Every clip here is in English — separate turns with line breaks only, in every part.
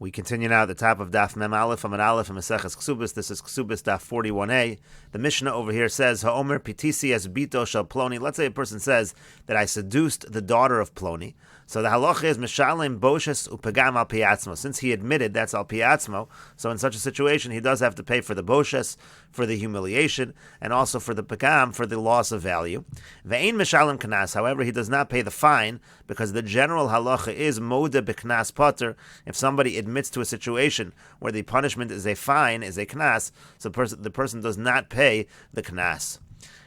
We continue now at the top of Daf Mem Aleph Amud Aleph and Mesechet Kesubos. This is Kesubos Daf 41a. The Mishnah over here says, Ha'omer pitisi es bito shel Ploni. Let's say a person says that I seduced the daughter of Ploni. So the halacha is Mishalem boshes upegam al piatzmo. Since he admitted that's al piatzmo, so in such a situation he does have to pay for the boshes, for the humiliation, and also for the pegam, for the loss of value. Ve'ein Mishalem kanas. However, he does not pay the fine because the general halacha is moda b'knas potter. If somebody admits to a situation where the punishment is a fine, is a knas, so the person does not pay the knas.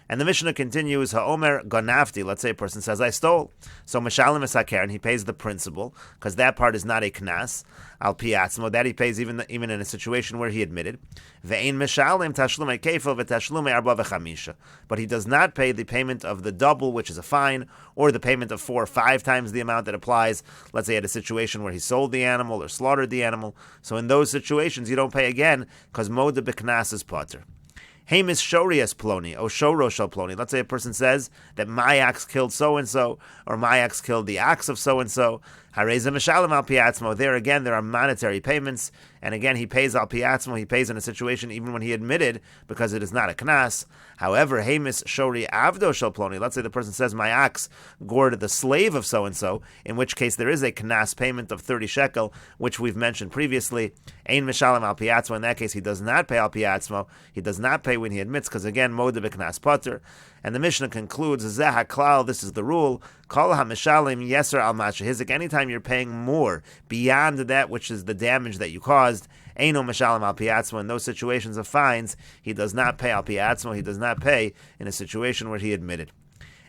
And the Mishnah continues, Ha'omer ganafti. Let's say a person says, I stole. So Mishalem es haker, and he pays the principal, because that part is not a knas. Al piatzmo, that he pays even in a situation where he admitted. Ve'ein Mishalem tashlumei kefil v'tashlumei arba v'chamisha. But he does not pay the payment of the double, which is a fine, or the payment of 4 or 5 times the amount that applies, let's say at a situation where he sold the animal or slaughtered the animal. So in those situations, you don't pay again, because moda b'knas is potter. Hamis shorias ploni, o shoro shel ploni. Let's say a person says that my ox killed so-and-so, or my ox killed the ox of so-and-so. Hareza mishalem al piatzmo. There again, there are monetary payments, and again, he pays al piatzmo. He pays in a situation even when he admitted, because it is not a knas. However, Hamis shori avdo shel ploni. Let's say the person says my ox gored the slave of so-and-so, in which case there is a knas payment of 30 shekel, which we've mentioned previously. Ein mishalem al piatzmo. In that case, he does not pay al piatzmo. He does not pay when he admits, because again, moda b'knas potter. And the Mishnah concludes, Zeh haklal, this is the rule, kol ha-mishalim yeser al mashahizik. Anytime you're paying more beyond that which is the damage that you caused, eino mishalim al piatzmo. In those situations of fines, he does not pay al piatzmo. He does not pay in a situation where he admitted.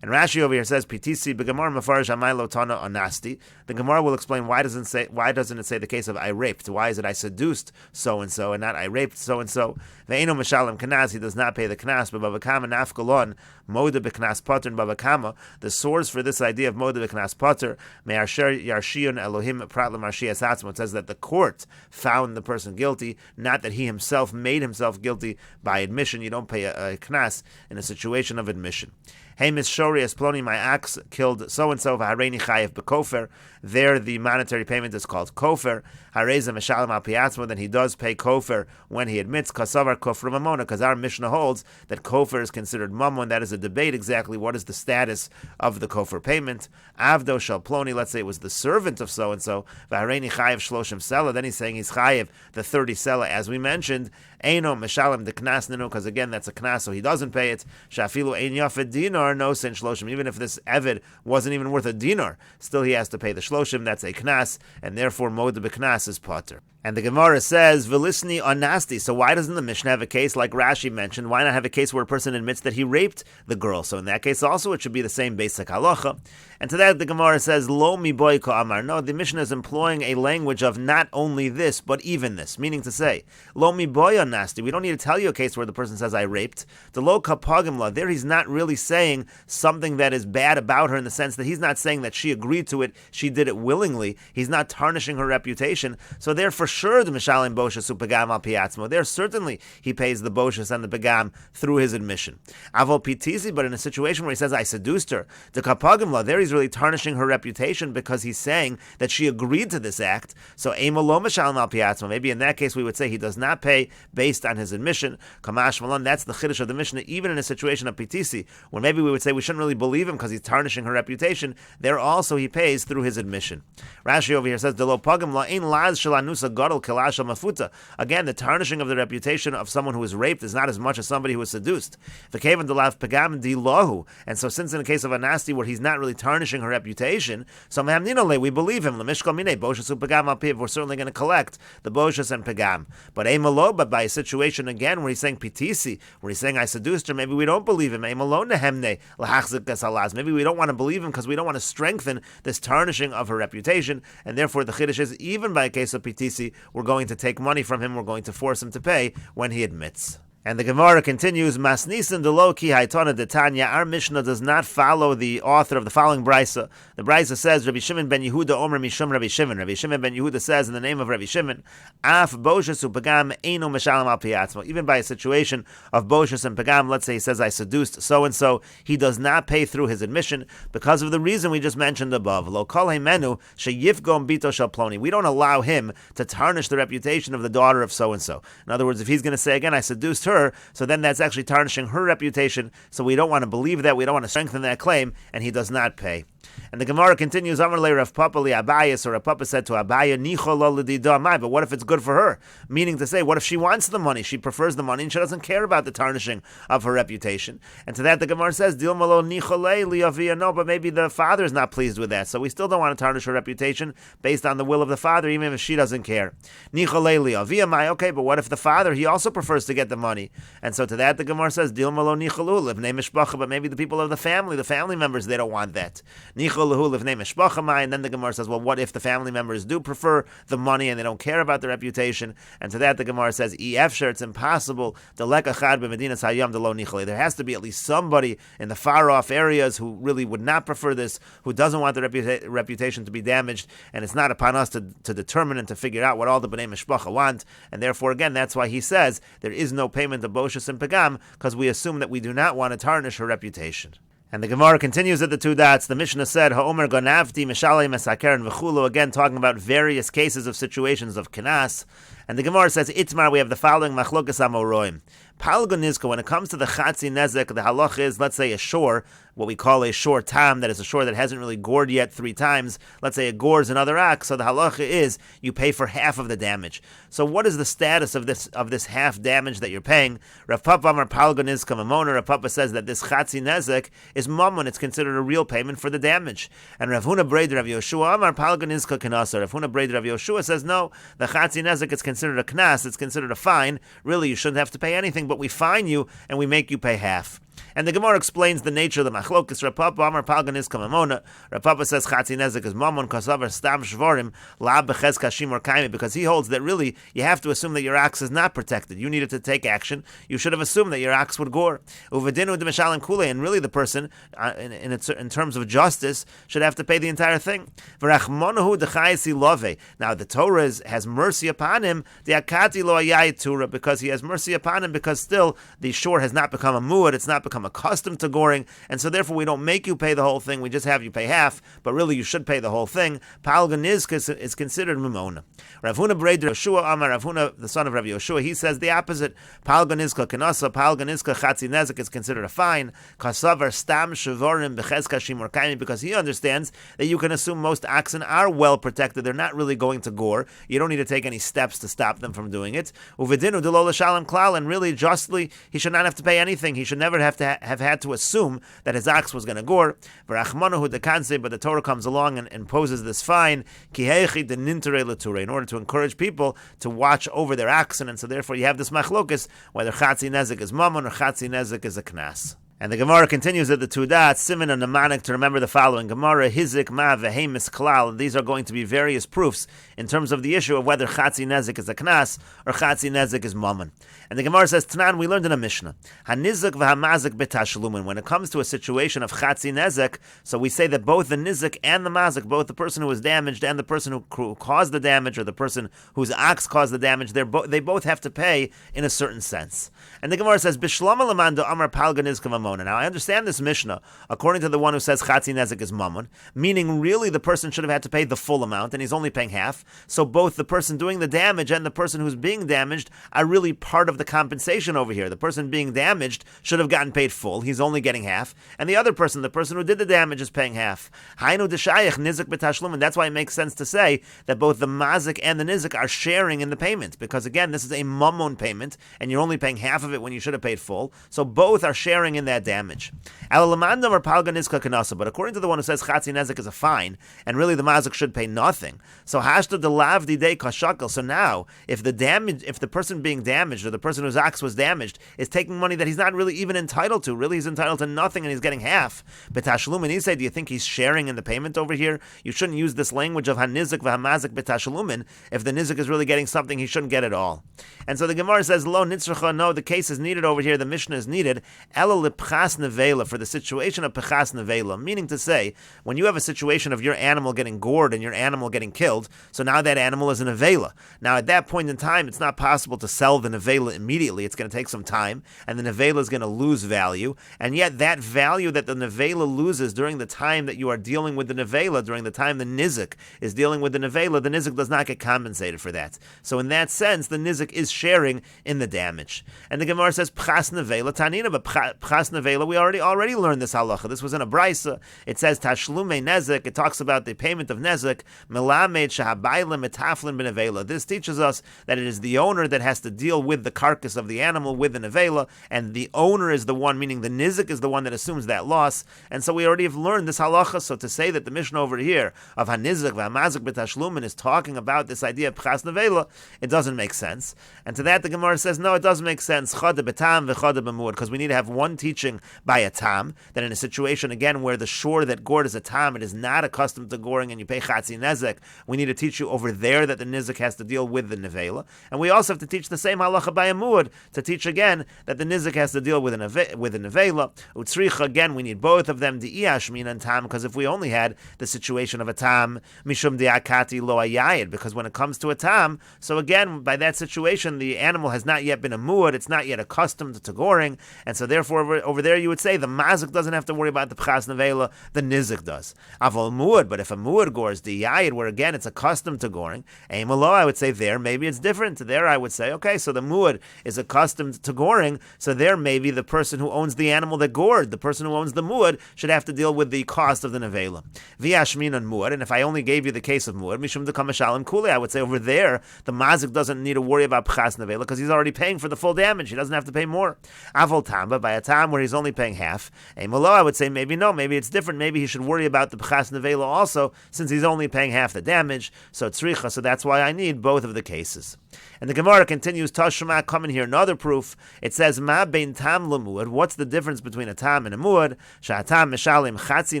And Rashi over here says, "Pitisi begamar mafarish amay lo tana anasti." The Gemara will explain why doesn't it say the case of I raped? Why is it I seduced so and so and not I raped so and so? Ve'eno mishalem kanas. He does not pay the kanas. But babakama nafkalon moda b'knas potter and babakama. The source for this idea of moda b'knas potter me'arsher yarshion Elohim prat l'marshias atzmo. It says that the court found the person guilty, not that he himself made himself guilty by admission. You don't pay a knas in a situation of admission. Hey, Miss Shorias Ploni, my ox killed so-and-so, V'hareini chayev b'kofer. There, the monetary payment is called kofer. Hareza mishalem al piatzmo, then he does pay kofer when he admits, kasavar kofra mamona, because our Mishnah holds that kofer is considered mamon. That is a debate exactly what is the status of the kofer payment. Avdo shel Ploni, let's say it was the servant of so-and-so, V'hareini chayev shloshim sela, then he's saying he's chayev the 30 sela, as we mentioned. Eino mishalem de knas ninu, because again, that's a knas, so he doesn't pay it. Shafilu ein yafed dinar, no sin shloshim. Even if this eved wasn't even worth a dinar, still he has to pay the shloshim. That's a knas, and therefore moda b'knas is potter. And the Gemara says, "Velisni anasti." So why doesn't the Mishnah have a case like Rashi mentioned? Why not have a case where a person admits that he raped the girl? So in that case, also it should be the same basic halacha. And to that, the Gemara says, "Lo mi boy ko amar." No, the Mishnah is employing a language of not only this, but even this, meaning to say, "Lo mi boy anasti." We don't need to tell you a case where the person says, "I raped." The lo kapagim la. There, he's not really saying something that is bad about her in the sense that he's not saying that she agreed to it, she did it willingly. He's not tarnishing her reputation. So therefore, sure, the mishalim boshes upegam al piatzmo. There, certainly, he pays the boshes and the pegam through his admission. Avol pitisi, but in a situation where he says, I seduced her, the kapagim la, there he's really tarnishing her reputation because he's saying that she agreed to this act. So ema lo mishalim al piatzmo. Maybe in that case we would say he does not pay based on his admission. Kamash malon, that's the chiddush of the Mishnah, even in a situation of pitisi, where maybe we would say we shouldn't really believe him because he's tarnishing her reputation. There also he pays through his admission. Rashi over here says, "De lo pagim la ein laz shelanusa gadol kelasha mafuta." Again, the tarnishing of the reputation of someone who is raped is not as much as somebody who is seduced. V'kevan de lav pagam di lahu. And so, since in the case of a nasty where he's not really tarnishing her reputation, so mehamninole, we believe him. Lemishkol mine boshes upagam al piv. We're certainly going to collect the boshes and pagam. But emalo, but by a situation again where he's saying pitisi, where he's saying I seduced her, maybe we don't believe him. Emalo nehemne lahachzik desalaz. Maybe we don't want to believe him because we don't want to strengthen this tarnishing of her reputation, and therefore the chiddush is even by a case of pitisi, we're going to take money from him, we're going to force him to pay when he admits. And the Gemara continues, Masnisin delo ki haitana detanya. Our Mishnah does not follow the author of the following brisa. The brisa says, Rabbi Shimon ben Yehuda Omer Mishum Rabbi Shimon. Rabbi Shimon ben Yehuda says in the name of Rabbi Shimon, Af boshus upagam eino meshalam al piatzmo. Even by a situation of boshus and pagam, let's say he says, I seduced so and so, he does not pay through his admission because of the reason we just mentioned above. Lo kol heimenu sheyifgom bito shel ploni. We don't allow him to tarnish the reputation of the daughter of so and so. In other words, if he's going to say again, I seduced her, so then that's actually tarnishing her reputation, so we don't want to believe that, we don't want to strengthen that claim, and he does not pay. And the Gemara continues, Amar le Rav Papa li Abayas, or Rav Papa said to Abaya, Nicho lo l'dida amai, but what if it's good for her? Meaning to say, what if she wants the money, she prefers the money, and she doesn't care about the tarnishing of her reputation? And to that the Gemara says, Dil malo nicho le li avia, no, but maybe the father is not pleased with that, so we still don't want to tarnish her reputation based on the will of the father, even if she doesn't care. Nicho le li avia mai, okay, but what if the father, he also prefers to get the money? And so to that the Gemara says, Dil malo nicho lu, livnei mishpacha, but maybe the people of the family members, they don't want that. And then the Gemara says, well, what if the family members do prefer the money and they don't care about the reputation? And to that the Gemara says, it's impossible. There has to be at least somebody in the far-off areas who really would not prefer this, who doesn't want the reputation to be damaged, and it's not upon us to determine and to figure out what all the Bnei Mishpacha want, and therefore, again, that's why he says there is no payment of Boshus and Pagam, because we assume that we do not want to tarnish her reputation. And the Gemara continues at the two dots. The Mishnah said, Ha'omer ganavti mishalei mesakeren v'chulu, again talking about various cases of situations of kenas. And the Gemara says, Itmar, we have the following machlokas amoroim. Palgon nizka, when it comes to the chatzi nezek, the halach is, let's say, a shore, what we call a shore tam, that is a shore that hasn't really gored yet 3 times. Let's say it gores another ak, so the halacha is you pay for half of the damage. So what is the status of this half damage that you're paying? Rav Papa Amar Palgon nizka mamona. Rav Papa says that this chatzi nezek is mamon, it's considered a real payment for the damage. And Rav Huna Breder Rav Yoshua Amar Palgon nizka kanasa. Rav Huna Breder Rav Yoshua says no, the chatzi nezek is considered a knas, it's considered a fine. Really, you shouldn't have to pay anything, but we fine you and we make you pay half. And the Gemara explains the nature of the machlokes. Rav Papa Amar Palgan is kamamona. Rav Papa says chatzi nezek is mamon kasavar stam shvorim la beches kashim or kaimi, because he holds that really you have to assume that your ox is not protected. You needed to take action. You should have assumed that your ox would gore. Uvedinu demeshalim kule, and really the person, in terms of justice, should have to pay the entire thing. V'rachmonahu dechayisi love. Now the Torah has mercy upon him. The akati lo ayay Torah, because he has mercy upon him, because still the shore has not become a muad. It's not become accustomed to goring, and so therefore we don't make you pay the whole thing, we just have you pay half, but really you should pay the whole thing. Palgan is considered mimona. Rav Huna Breder Yoshua Amar, Rav Huna, the son of Rav Yoshua, he says the opposite. Palgan izka kanasa, Palgan izka chatzi nezek is considered a fine. Kasavar stam shavorim bechezka shimor kaimi, because he understands that you can assume most oxen are well protected, they're not really going to gore, you don't need to take any steps to stop them from doing it. Uvedinu delo l'shalom klal, and really justly he should not have to pay anything, he should never have had to assume that his ox was going to gore. But the Torah comes along and imposes this fine in order to encourage people to watch over their oxen, and so therefore you have this machlokus whether chatzi nezek is mammon or chatzi nezek is a knas. And the Gemara continues at the two dots, Siman and Namanik, to remember the following. Gemara, Hizik, Ma, Vehemis, Klal. These are going to be various proofs in terms of the issue of whether Chatzi Nezek is a Knas or Chatzi Nezek is Mammon. And the Gemara says, Tanan, we learned in a Mishnah, Hanizik v'hamazik betashlumin. When it comes to a situation of Chatzi Nezek, so we say that both the Nizik and the Mazik, both the person who was damaged and the person who caused the damage, or the person whose ox caused the damage, they both have to pay in a certain sense. And the Gemara says, Bishlam alamando amar palgan is kamamon. Now, I understand this Mishnah, according to the one who says Chatzi Nezek is Mammon, meaning really the person should have had to pay the full amount, and he's only paying half. So both the person doing the damage and the person who's being damaged are really part of the compensation over here. The person being damaged should have gotten paid full, he's only getting half, and the other person, the person who did the damage, is paying half. Hainu d'shayach nizik b'tashlum, and that's why it makes sense to say that both the mazik and the nizik are sharing in the payment, because again, this is a mammon payment, and you're only paying half of it when you should have paid full, so both are sharing in that that damage. But according to the one who says Chatzi Nezek is a fine, and really the mazik should pay nothing. So hashta de lavdi de kashakel. So now, if the person being damaged, or the person whose ox was damaged, is taking money that he's not really even entitled to, really he's entitled to nothing and he's getting half. Betashlumin, he said, do you think he's sharing in the payment over here? You shouldn't use this language of hanizik v'hamazik betashlumin. If the nizik is really getting something, he shouldn't get it all. And so the Gemara says, lo nitzracha, no, the case is needed over here, the Mishnah is needed, ela lipchas nevela, for the situation of pechas nevela, meaning to say, when you have a situation of your animal getting gored and your animal getting killed, so now that animal is an nevela. Now at that point in time, it's not possible to sell the nevela immediately, it's going to take some time, and the nevela is going to lose value, and yet that value that the nevela loses during the time that you are dealing with the nevela, during the time the nizik is dealing with the nizik does not get compensated for that. So in that sense, the nizik is sharing in the damage. And the Gemara says, Pchas nevela tanina, but Pchas nevela, we already learned this halacha. This was in a brisa. It says, Tashlume nezik, it talks about the payment of nezik, melamed shahabayla metaflin benevela. This teaches us that it is the owner that has to deal with the carcass of the animal, with the nevela, and the owner is the one, meaning the nizik is the one that assumes that loss. And so we already have learned this halacha. So to say that the Mishnah over here of hanizik v'hamazik b'tashlumin is talking about this idea of pchas nevela, it doesn't make sense. And to that the Gemara says, no, it doesn't make sense. Chada b'tam v'chada b'muad, because we need to have one teaching by a tam, that in a situation again where the shore that gored is a tam, it is not accustomed to goring and you pay chatzi nezek, we need to teach you over there that the nizik has to deal with the nevela. And we also have to teach the same halacha by a muad, to teach again that the nizik has to deal with a nevela. Utzricha, again, we need both of them, the iashmin and tam, because if we only had the situation of a tam, mishum diakati lo ayayid, because when it comes to a tam, so again, by that situation, the animal has not yet been a muad, it's not yet accustomed to goring, and so therefore over there you would say the mazik doesn't have to worry about the pchas nevela, the nizik does. Aval muad, but if a muad gores the yayid, where again it's accustomed to goring, aimalo, I would say there maybe it's different. There I would say, okay, so the muad is accustomed to goring, so there maybe the person who owns the animal that gored, the person who owns the muad, should have to deal with the cost of the nevela. V'yashmin on muad, and if I only gave you the case of muad, mishum dekam shalom kuli, I would say over there the mazik doesn't need to worry about pchas nevela because he's already paying for the full damage. He doesn't have to pay more. Avol tamba, by a time where he's only paying half, emolo, I would say maybe no, maybe it's different. Maybe he should worry about the pchas nevela also, since he's only paying half the damage. So tzricha, so that's why I need both of the cases. And the Gemara continues, Tashma, come in here, another proof. It says, Ma bein tam lemuad. What's the difference between a tam and a muad? Sha'atam mishalim chatzi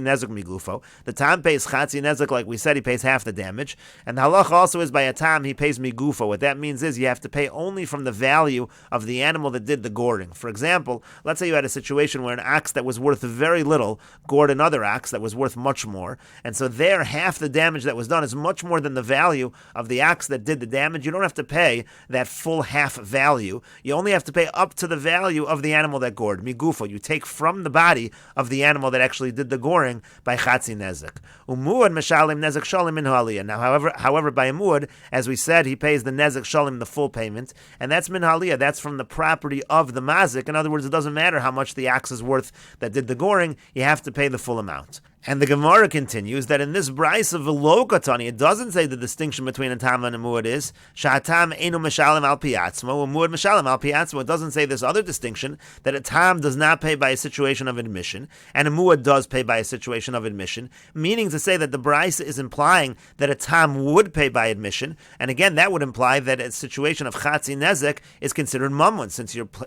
nezek migufo. The tam pays chatzi nezek, like we said, he pays half the damage. And the halacha also is by a tam, he pays migufo. What that means is you have to pay only from the value of the animal that did the goring. For example, let's say you had a situation where an ox that was worth very little gored another ox that was worth much more. And so there, half the damage that was done is much more than the value of the ox that did the damage. You don't have to pay that full half value. You only have to pay up to the value of the animal that gored. Migufo, you take from the body of the animal that actually did the goring by chatzi nezek. Umuad meshalim nezek shalim min haliyah. Now, however, by a muad, as we said, he pays the nezek shalim, the full payment, and that's min haliyah. That's from the property of the mazik. In other words, it doesn't matter how much the ox is worth that did the goring. You have to pay the full amount. And the Gemara continues that in this brisa of Velokatani, it doesn't say the distinction between a tam and a muad is Sha'atam enu meshalim al piatzmo, a muad meshalim al piatzmo. It doesn't say this other distinction that a tam does not pay by a situation of admission and a muad does pay by a situation of admission, meaning to say that the brisa is implying that a tam would pay by admission, and again that would imply that a situation of chatzi nezek is considered mamon,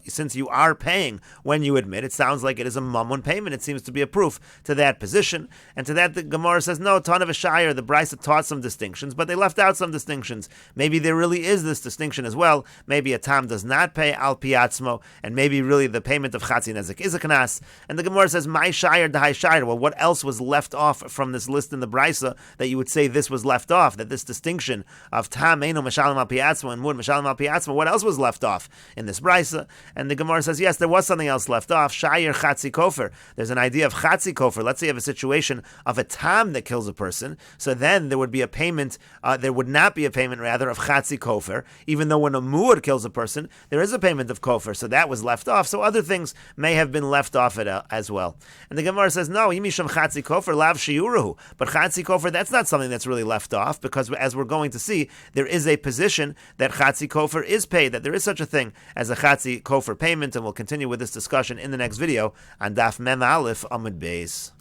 since you are paying when you admit. It sounds like it is a mamon payment. It seems to be a proof to that position. And to that the Gemara says, no, ton of a shire, the Brisa taught some distinctions, but they left out some distinctions. Maybe there really is this distinction as well. Maybe a tam does not pay al piatzmo, and maybe really the payment of chatzi nezek is a knas. And the Gemara says, my shire, the high shire. Well, what else was left off from this list in the Brisa that you would say this was left off, that this distinction of tam eno meshalim al piatzmo and mud meshalim al piatzmo, what else was left off in this Brisa? And the Gemara says, yes, there was something else left off. Shire chatzi kofer. There's an idea of chatzi kofer. Let's say you have a situation situation of a tam that kills a person, so then there would be a payment, there would not be a payment, rather, of chatzi kofer, even though when a mu'ur kills a person, there is a payment of kofer, so that was left off, so other things may have been left off it as well. And the Gemara says, no, yimisham chatzi kofer lav shiuruhu, but chatzi kofer, that's not something that's really left off, because as we're going to see, there is a position that chatzi kofer is paid, that there is such a thing as a chatzi kofer payment, and we'll continue with this discussion in the next video on Daf Mem Aleph Amud Beis.